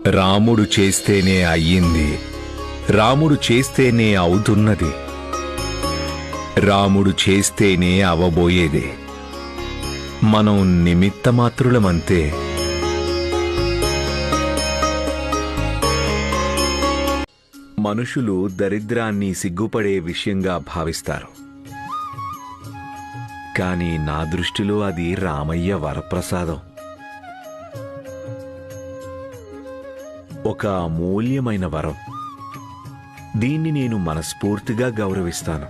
రాముడు చేస్తేనే అయ్యింది, రాముడు చేస్తేనే అవుతున్నది, రాముడు చేస్తేనే అవబోయేది. మనం నిమిత్తమాత్రులమంతే. మనుషులు దరిద్రాన్ని సిగ్గుపడే విషయంగా భావిస్తారు. కానీ నా దృష్టిలో అది రామయ్య వరప్రసాదం. ఒక అమూల్యమైన వరం. దీన్ని నేను మనస్ఫూర్తిగా గౌరవిస్తాను.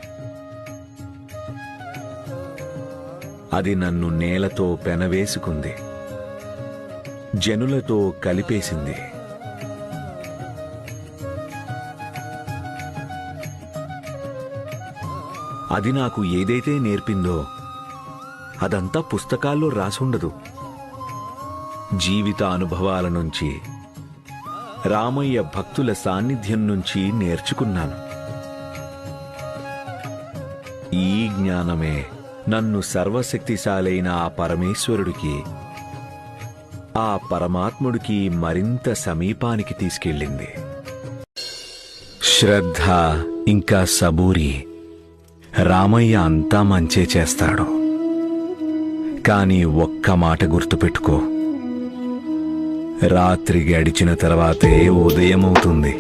అది నన్ను నేలతో పెనవేసుకుంది, జనులతో కలిపేసింది. అది నాకు ఏదైతే నేర్పిందో అదంతా పుస్తకాల్లో రాసుండదు. జీవిత అనుభవాల నుంచి, రామయ్య భక్తుల సాన్నిధ్యం నుంచి నేర్చుకున్నాను. ఈ జ్ఞానమే నన్ను సర్వశక్తిశాలైన ఆ పరమేశ్వరుడికి, ఆ పరమాత్ముడికి మరింత సమీపానికి తీసుకెళ్ళింది. శ్రద్ధ ఇంకా సబూరి. రామయ్య అంతా మంచే చేస్తాడు. కాని ఒక్క మాట గుర్తుపెట్టుకో, రాత్రి గడిచిన తర్వాతే ఉదయమవుతుంది.